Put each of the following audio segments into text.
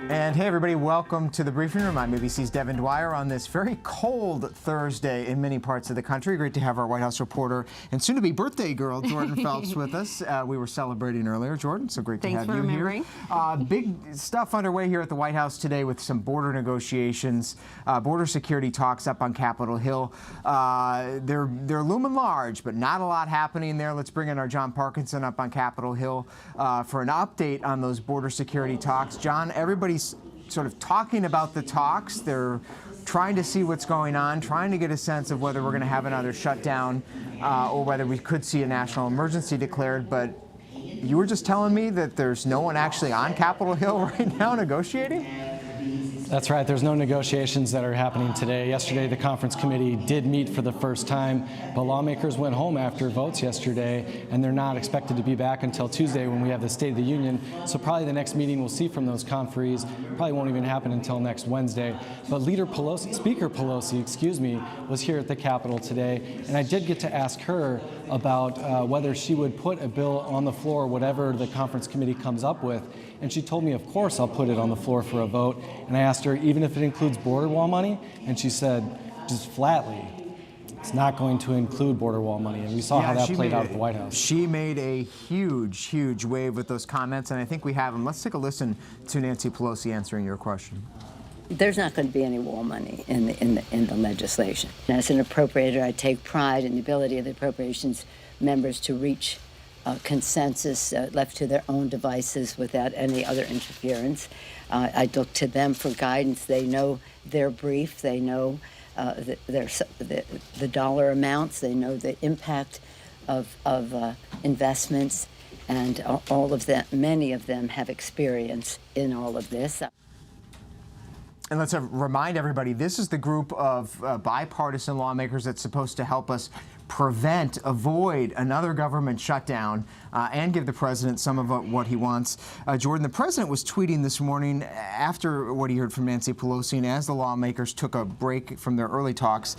And hey everybody, welcome to the briefing room. I'm ABC's Devin Dwyer on this very cold Thursday in many parts of the country. Great to have our White House reporter and soon-to-be birthday girl, Jordan Phelps, with us. We were celebrating earlier, Jordan, so great to have you here. Big stuff underway here at the White House today with some border negotiations, border security talks up on Capitol Hill. They're looming large, but not a lot happening there. Let's bring in our John Parkinson up on Capitol Hill for an update on those border security talks. John, everybody's sort of talking about the talks. They're trying to see what's going on, trying to get a sense of whether we're going to have another shutdown or whether we could see a national emergency declared. But you were just telling me that there's no one actually on Capitol Hill right now negotiating? That's right. There's no negotiations that are happening today. Yesterday, the conference committee did meet for the first time, but lawmakers went home after votes yesterday, and they're not expected to be back until Tuesday when we have the State of the Union. So probably the next meeting we'll see from those conferees probably won't even happen until next Wednesday. But Speaker Pelosi, was here at the Capitol today, and I did get to ask her about whether she would put a bill on the floor, whatever the conference committee comes up with. And she told me, of course, I'll put it on the floor for a vote. And I asked her, even if it includes border wall money? And she said, just flatly, it's not going to include border wall money. And we saw how that played out at the White House. She made a huge, huge wave with those comments, and I think we have them. Let's take a listen to Nancy Pelosi answering your question. There's not going to be any wall money in the legislation. As an appropriator, I take pride in the ability of the appropriations members to reach consensus left to their own devices without any other interference. I look to them for guidance. They know their brief. They know the dollar amounts. They know the impact of investments, and all of them. Many of them have experience in all of this. And let's remind everybody, this is the group of bipartisan lawmakers that's supposed to help us avoid another government shutdown and give the president some of what he wants. Jordan, the president was tweeting this morning after what he heard from Nancy Pelosi, and as the lawmakers took a break from their early talks,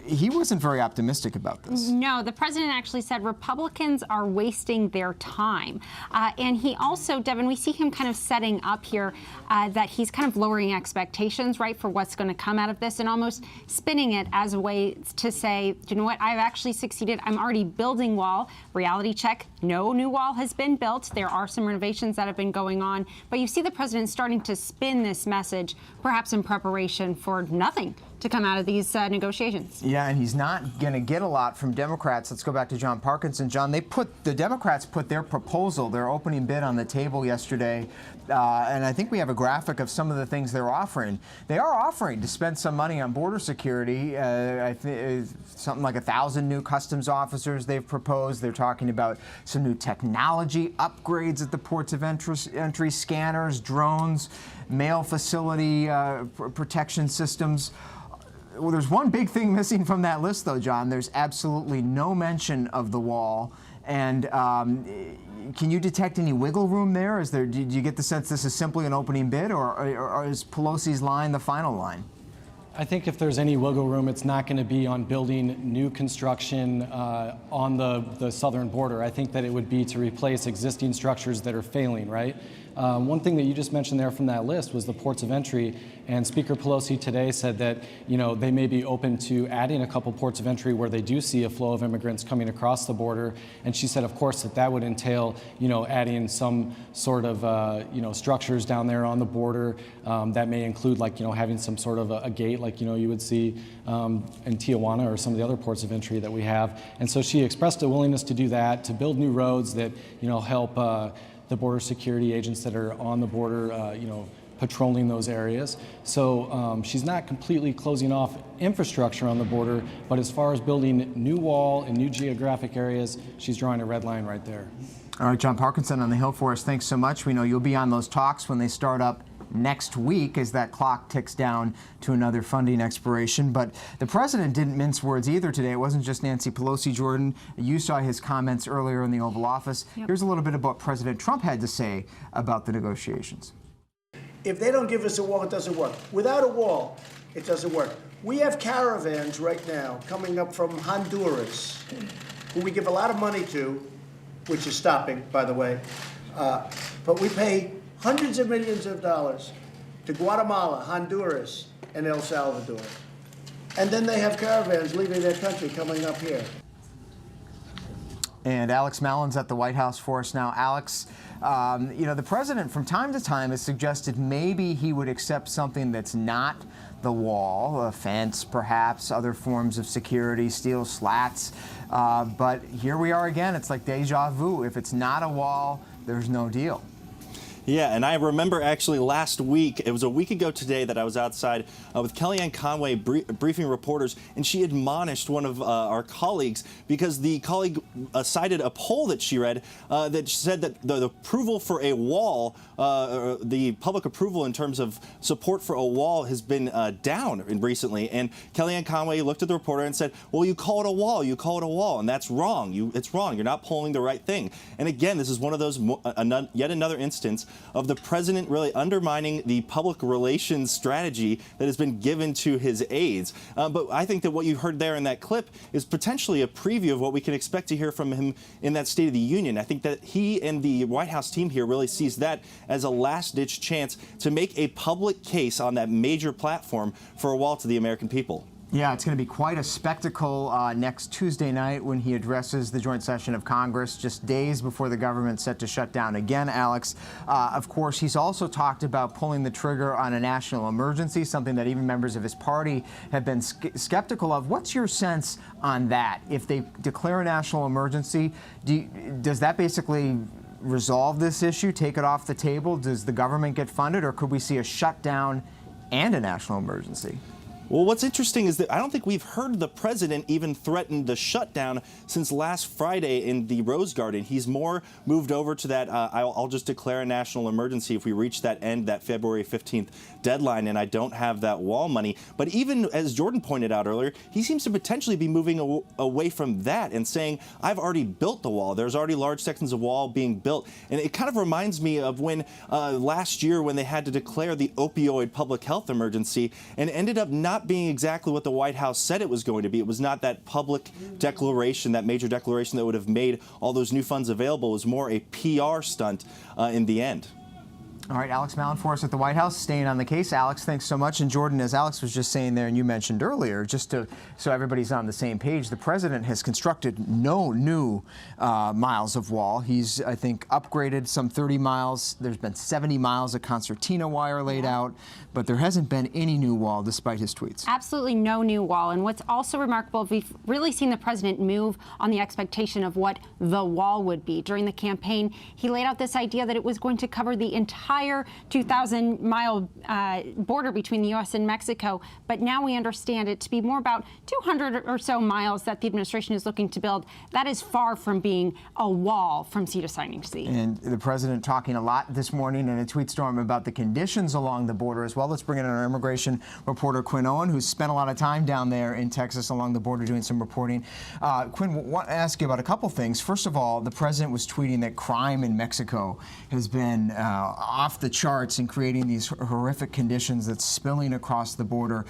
he wasn't very optimistic about this. No, the president actually said Republicans are wasting their time. And he also, Devin, we see him kind of setting up here that he's kind of lowering expectations, right, for what's going to come out of this and almost spinning it as a way to say, you know what, I've actually succeeded. I'm already building wall. Reality check, no new wall has been built. There are some renovations that have been going on. But you see the president starting to spin this message, perhaps in preparation for nothing to come out of these negotiations. Yeah, and he's not going to get a lot from Democrats. Let's go back to John Parkinson. John, the Democrats put their proposal, their opening bid on the table yesterday, and I think we have a graphic of some of the things they're offering. They are offering to spend some money on border security. I think something like 1,000 new customs officers they've proposed. They're talking about some new technology, upgrades at the ports of entry, scanners, drones, mail facility protection systems. Well, there's one big thing missing from that list, though, John. There's absolutely no mention of the wall. And can you detect any wiggle room there? Did you get the sense this is simply an opening bid, or is Pelosi's line the final line? I think if there's any wiggle room, it's not going to be on building new construction on the southern border. I think that it would be to replace existing structures that are failing, right? One thing that you just mentioned there from that list was the ports of entry, and Speaker Pelosi today said that, you know, they may be open to adding a couple ports of entry where they do see a flow of immigrants coming across the border. And she said, of course, that would entail, you know, adding some sort of, you know, structures down there on the border that may include, like, you know, having some sort of a gate, like, you know, you would see in Tijuana or some of the other ports of entry that we have. And so she expressed a willingness to do that, to build new roads that, you know, help the border security agents that are on the border, you know, patrolling those areas. So she's not completely closing off infrastructure on the border, but as far as building new wall in new geographic areas, she's drawing a red line right there. All right, John Parkinson on the Hill for us. Thanks so much. We know you'll be on those talks when they start up next week as that clock ticks down to another funding expiration. But the president didn't mince words either today. It wasn't just Nancy Pelosi, Jordan. You saw his comments earlier in the Oval Office. Yep. Here's a little bit of what President Trump had to say about the negotiations. If they don't give us a wall, it doesn't work. Without a wall, it doesn't work. We have caravans right now coming up from Honduras, who we give a lot of money to, which is stopping, by the way. But we pay hundreds of millions of dollars to Guatemala, Honduras, and El Salvador. And then they have caravans leaving their country coming up here. And Alex Mallin's at the White House for us now. Alex, you know, the president from time to time has suggested maybe he would accept something that's not the wall, a fence perhaps, other forms of security, steel slats. But here we are again. It's like deja vu. If it's not a wall, there's no deal. Yeah, and I remember actually last week, it was a week ago today, that I was outside with Kellyanne Conway briefing reporters, and she admonished one of our colleagues because the colleague cited a poll that she read that said that the approval for a wall, the public approval in terms of support for a wall has been down recently. And Kellyanne Conway looked at the reporter and said, well, you call it a wall, and that's wrong. It's wrong. You're not polling the right thing. And again, this is one of those, yet another instance of the president really undermining the public relations strategy that has been given to his aides. But I think that what you heard there in that clip is potentially a preview of what we can expect to hear from him in that State of the Union. I think that he and the White House team here really sees that as a last-ditch chance to make a public case on that major platform for a wall to the American people. Yeah, it's going to be quite a spectacle next Tuesday night when he addresses the joint session of Congress, just days before the government's set to shut down again, Alex. Of course, he's also talked about pulling the trigger on a national emergency, something that even members of his party have been skeptical of. What's your sense on that? If they declare a national emergency, does that basically resolve this issue, take it off the table? Does the government get funded, or could we see a shutdown and a national emergency? Well, what's interesting is that I don't think we've heard the president even threaten the shutdown since last Friday in the Rose Garden. He's more moved over to that, I'll just declare a national emergency if we reach that February 15th deadline and I don't have that wall money. But even as Jordan pointed out earlier, he seems to potentially be moving away from that and saying, I've already built the wall. There's already large sections of wall being built. And it kind of reminds me of when last year when they had to declare the opioid public health emergency and ended up not being exactly what the White House said it was going to be. It was not that public declaration, that major declaration that would have made all those new funds available. It was more a PR stunt in the end. All right, Alex Mallon for us at the White House, staying on the case. Alex, thanks so much. And Jordan, as Alex was just saying there and you mentioned earlier, just so everybody's on the same page, the president has constructed no new miles of wall. He's, I think, upgraded some 30 miles. There's been 70 miles of concertina wire laid out, but there hasn't been any new wall despite his tweets. Absolutely no new wall. And what's also remarkable, we've really seen the president move on the expectation of what the wall would be. During the campaign, he laid out this idea that it was going to cover the entire 2,000-mile border between the U.S. and Mexico. But now we understand it to be more about 200 or so miles that the administration is looking to build. That is far from being a wall from sea to shining sea. And the president talking a lot this morning in a tweet storm about the conditions along the border as well. Let's bring in our immigration reporter, Quinn Owen, who's spent a lot of time down there in Texas along the border doing some reporting. Quinn, I want to ask you about a couple things. First of all, the president was tweeting that crime in Mexico has been off the charts and creating these horrific conditions that's spilling across the border.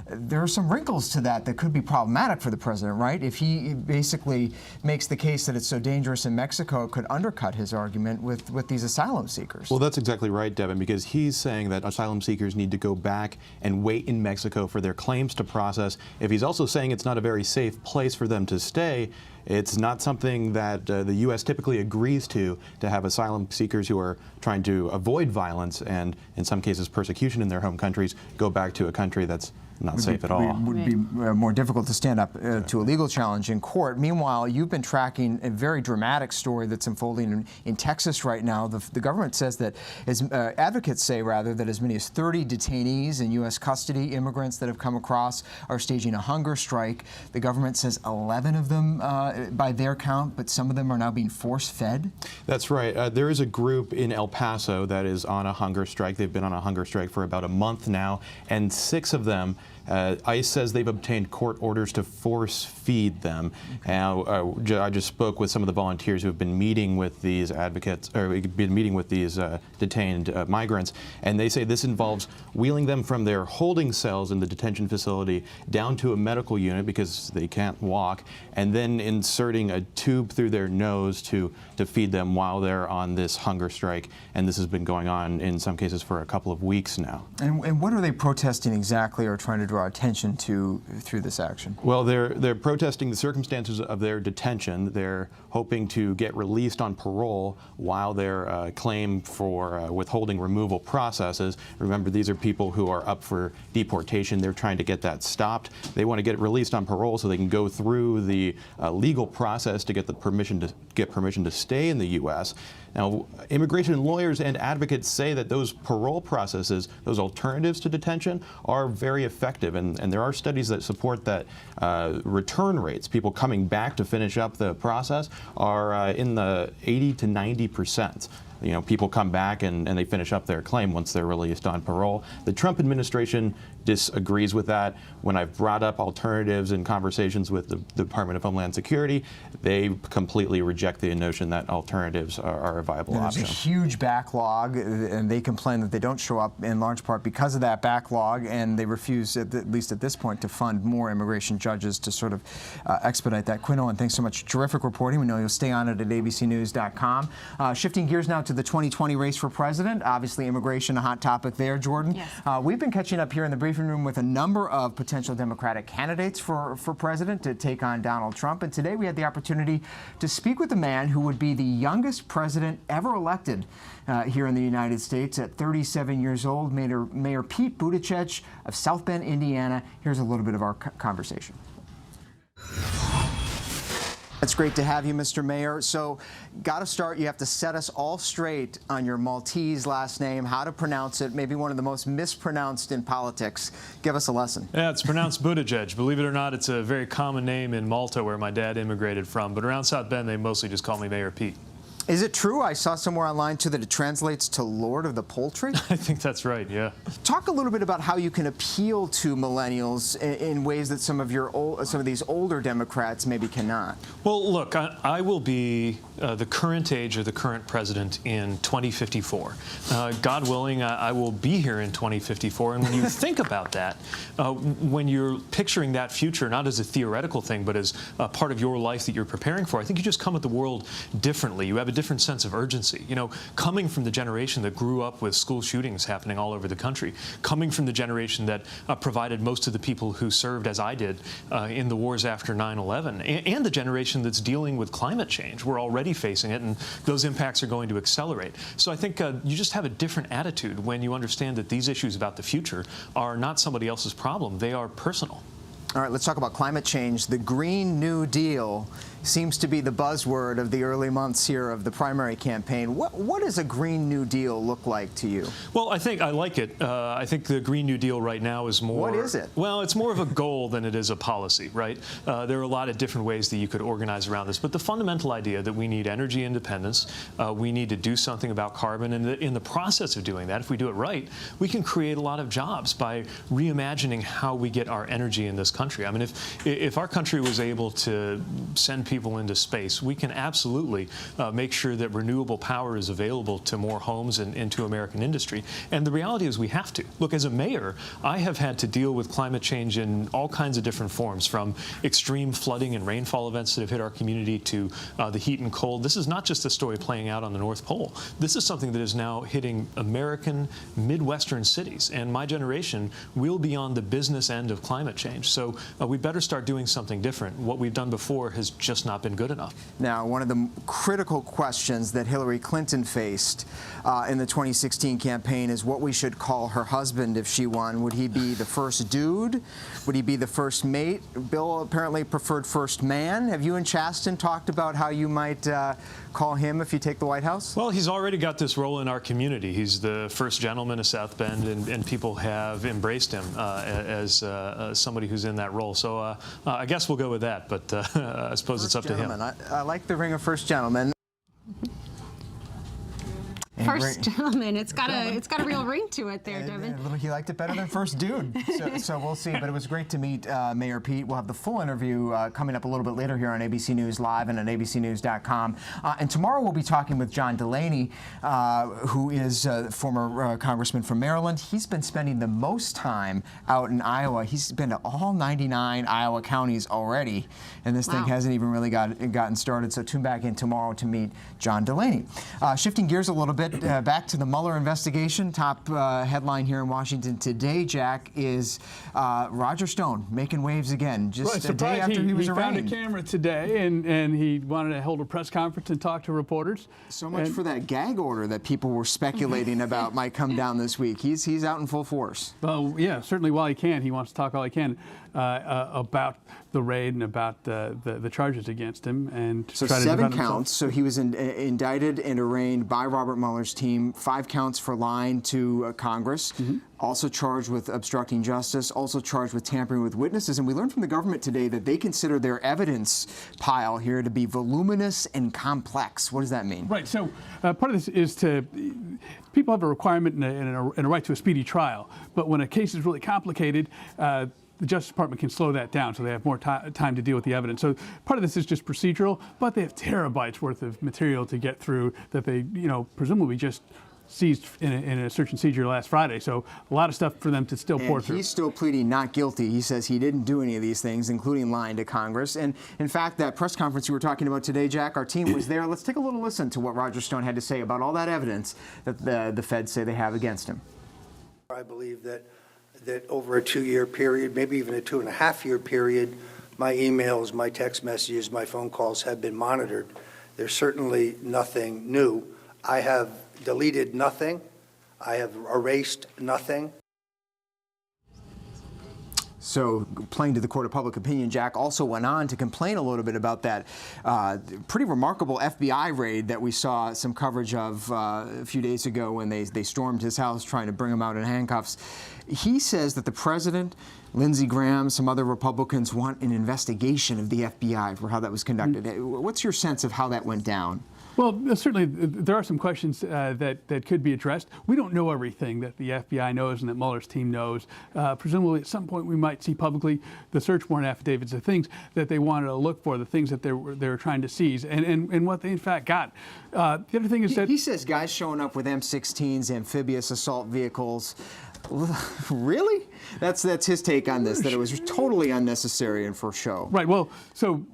There are some wrinkles to that could be problematic for the president, right? If he basically makes the case that it's so dangerous in Mexico, it could undercut his argument with these asylum seekers. Well, that's exactly right, Devin, because he's saying that asylum seekers need to go back and wait in Mexico for their claims to process. If he's also saying it's not a very safe place for them to stay, it's not something that the U.S. typically agrees to have asylum seekers who are trying to avoid violence and, in some cases, persecution in their home countries go back to a country that's not safe at all. Would be more difficult to stand up to a legal challenge in court. Meanwhile, you've been tracking a very dramatic story that's unfolding in Texas right now. The government says that, as advocates say rather, that as many as 30 detainees in U.S. custody, immigrants that have come across, are staging a hunger strike. The government says 11 of them, by their count, but some of them are now being force-fed. That's right. There is a group in El Paso that is on a hunger strike. They've been on a hunger strike for about a month now, and 6 of them ICE says they've obtained court orders to force feed them. I just spoke with some of the volunteers who have been meeting with these advocates, or been meeting with these detained migrants, and they say this involves wheeling them from their holding cells in the detention facility down to a medical unit because they can't walk, and then inserting a tube through their nose to feed them while they're on this hunger strike. And this has been going on in some cases for a couple of weeks now. And what are they protesting exactly or trying to draw attention to through this action? Well, they're protesting the circumstances of their detention. They're hoping to get released on parole while their claim for withholding removal processes. Remember, these are people who are up for deportation. They're trying to get that stopped. They want to get released on parole so they can go through the legal process to get the permission to stay in the U.S. Now, immigration lawyers and advocates say that those parole processes, those alternatives to detention, are very effective, and there are studies that support that return rates, people coming back to finish up the process, are in the 80 to 90%. You know, people come back and they finish up their claim once they're released on parole. The Trump administration disagrees with that. When I've brought up alternatives in conversations with the Department of Homeland Security, they completely reject the notion that alternatives are a viable option. There's a huge backlog, and they complain that they don't show up in large part because of that backlog, and they refuse, at least at this point, to fund more immigration judges to sort of expedite that. Quinn Owen, thanks so much. Terrific reporting. We know you'll stay on it at abcnews.com. Shifting gears now to the 2020 race for president. Obviously, immigration, a hot topic there, Jordan. Yes. We've been catching up here in the briefing room with a number of potential Democratic candidates for president to take on Donald Trump. And today we had the opportunity to speak with a man who would be the youngest president ever elected here in the United States at 37 years old, Mayor Pete Buttigieg of South Bend, Indiana. Here's a little bit of our conversation. It's great to have you, Mr. Mayor. So, got to start, you have to set us all straight on your Maltese last name, how to pronounce it, maybe one of the most mispronounced in politics. Give us a lesson. Yeah, it's pronounced Buttigieg. Believe it or not, it's a very common name in Malta, where my dad immigrated from. But around South Bend, they mostly just call me Mayor Pete. Is it true? I saw somewhere online, too, that it translates to Lord of the Poultry. I think that's right, yeah. Talk a little bit about how you can appeal to millennials in ways that some of these older Democrats maybe cannot. Well, look, I will be the current age of the current president in 2054. God willing, I will be here in 2054. And when you think about that, when you're picturing that future, not as a theoretical thing, but as part of your life that you're preparing for, I think you just come at the world differently. You have a different sense of urgency. You know, coming from the generation that grew up with school shootings happening all over the country, coming from the generation that provided most of the people who served, as I did, in the wars after 9/11, and the generation that's dealing with climate change. We're already facing it, and those impacts are going to accelerate. So I think you just have a different attitude when you understand that these issues about the future are not somebody else's problem. They are personal. All right, let's talk about climate change. The Green New Deal seems to be the buzzword of the early months here of the primary campaign. What does a Green New Deal look like to you? Well, I think I like it. I think the Green New Deal right now is more... What is it? Well, it's more of a goal than it is a policy, right? There are a lot of different ways that you could organize around this, but the fundamental idea that we need energy independence, we need to do something about carbon, and in the process of doing that, if we do it right, we can create a lot of jobs by reimagining how we get our energy in this country. I mean, if our country was able to send people into space, we can absolutely make sure that renewable power is available to more homes and to American industry. And the reality is we have to. Look, as a mayor, I have had to deal with climate change in all kinds of different forms, from extreme flooding and rainfall events that have hit our community to the heat and cold. This is not just a story playing out on the North Pole. This is something that is now hitting American Midwestern cities. And my generation will be on the business end of climate change. So we better start doing something different. What we've done before has just not been good enough. Now, one of the critical questions that Hillary Clinton faced in the 2016 campaign is what we should call her husband if she won. Would he be the first dude? Would he be the first mate? Bill apparently preferred first man. Have you and Chasten talked about how you might call him if you take the White House? Well, he's already got this role in our community. He's the first gentleman of South Bend, and people have embraced him as somebody who's in that role. So I guess we'll go with that, but I suppose it's up to him. I like the ring of first gentleman. First gentleman. It's got a real ring to it there, Devin. He liked it better than first dude. So we'll see. But it was great to meet Mayor Pete. We'll have the full interview coming up a little bit later here on ABC News Live and on abcnews.com. And tomorrow we'll be talking with John Delaney, who is former congressman from Maryland. He's been spending the most time out in Iowa. He's been to all 99 Iowa counties already, and this thing hasn't even really gotten started. So tune back in tomorrow to meet John Delaney. Shifting gears a little bit, back to the Mueller investigation. Top headline here in Washington today, Jack, is Roger Stone making waves again, just a day after he was arraigned. He found a camera today, and he wanted to hold a press conference and talk to reporters. So much for that gag order that people were speculating about might come down this week. He's out in full force. Well, yeah, certainly while he can, he wants to talk all he can about the raid and about the charges against him. And so try to 7 counts. So he was indicted and arraigned by Robert Mueller's team. 5 counts for lying to Congress. Also charged with obstructing justice. Also charged with tampering with witnesses. And we learned from the government today that they consider their evidence pile here to be voluminous and complex. What does that mean? Right. So part of this is people have a requirement and a right to a speedy trial. But when a case is really complicated, the Justice Department can slow that down so they have more time to deal with the evidence. So part of this is just procedural, but they have terabytes worth of material to get through that they, presumably just seized in a search and seizure last Friday. So a lot of stuff for them to still pour through. He's still pleading not guilty. He says he didn't do any of these things, including lying to Congress. And in fact, that press conference you were talking about today, Jack, our team was there. Let's take a little listen to what Roger Stone had to say about all that evidence that the feds say they have against him. I believe that over a 2-year period, maybe even a 2.5-year period, my emails, my text messages, my phone calls have been monitored. There's certainly nothing new. I have deleted nothing. I have erased nothing. So, playing to the court of public opinion, Jack also went on to complain a little bit about that pretty remarkable FBI raid that we saw some coverage of a few days ago when they stormed his house trying to bring him out in handcuffs. He says that the president, Lindsey Graham, some other Republicans want an investigation of the FBI for how that was conducted. What's your sense of how that went down? Well, certainly there are some questions that could be addressed. We don't know everything that the FBI knows and that Mueller's team knows. Presumably at some point we might see publicly the search warrant affidavits, the things that they wanted to look for, the things that they were trying to seize, and what they in fact got. The other thing is that he says guys showing up with M16s, amphibious assault vehicles. Really? That's his take on this, that it was totally unnecessary and for show. Right. Well, so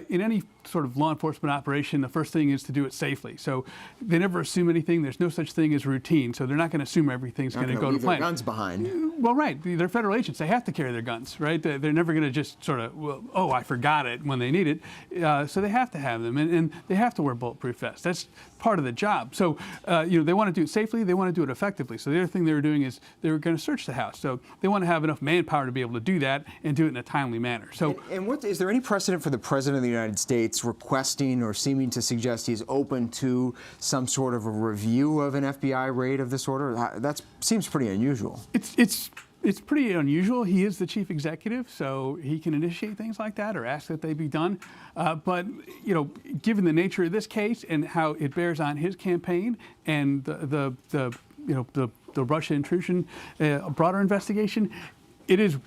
in any sort of law enforcement operation, the first thing is to do it safely. So they never assume anything. There's no such thing as routine. So they're not going to assume everything's going to go to plan. Their guns behind. Well, right. They're federal agents. They have to carry their guns, right? They're never going to just sort of, well, oh, I forgot it when they need it. So they have to have them, and they have to wear bulletproof vests. That's part of the job. So, they want to do it safely. They want to do it effectively. So the other thing they were doing is they were going to search the house. So they want to have enough manpower to be able to do that and do it in a timely manner. So, and what is there any precedent for the President of the United States requesting or seeming to suggest he's open to some sort of a review of an FBI raid of this order? That seems pretty unusual. It's pretty unusual. He is the chief executive, so he can initiate things like that or ask that they be done. But given the nature of this case and how it bears on his campaign and the Russia intrusion, broader investigation, it is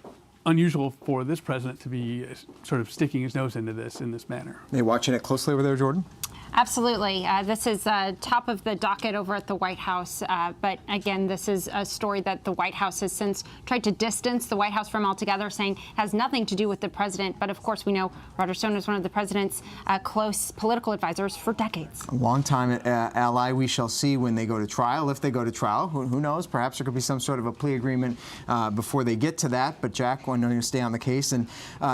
unusual for this president to be sort of sticking his nose into this in this manner. Are you watching it closely over there, Jordan? Absolutely. This is top of the docket over at the White House. But again, this is a story that the White House has since tried to distance the White House from altogether, saying has nothing to do with the president. But of course, we know Roger Stone is one of the president's close political advisors for decades. A longtime ally. We shall see when they go to trial. If they go to trial, who knows? Perhaps there could be some sort of a plea agreement before they get to that. But Jack, I know you stay on the case. And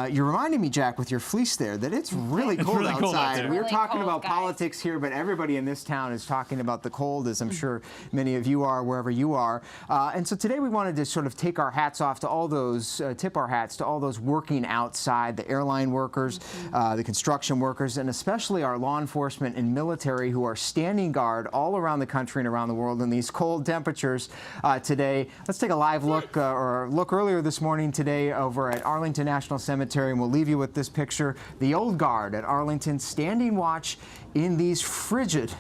you're reminding me, Jack, with your fleece there, that it's really cold outside. We were talking about politics here, but everybody in this town is talking about the cold, as I'm sure many of you are, wherever you are. And so today we wanted to sort of take our hats off to all those, tip our hats to all those working outside, the airline workers, the construction workers, and especially our law enforcement and military who are standing guard all around the country and around the world in these cold temperatures today. Let's take a live look, or look earlier this morning today over at Arlington National Cemetery, and we'll leave you with this picture. The old guard at Arlington standing watch in these frigid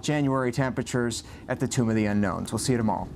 January temperatures at the Tomb of the Unknowns. We'll see you tomorrow.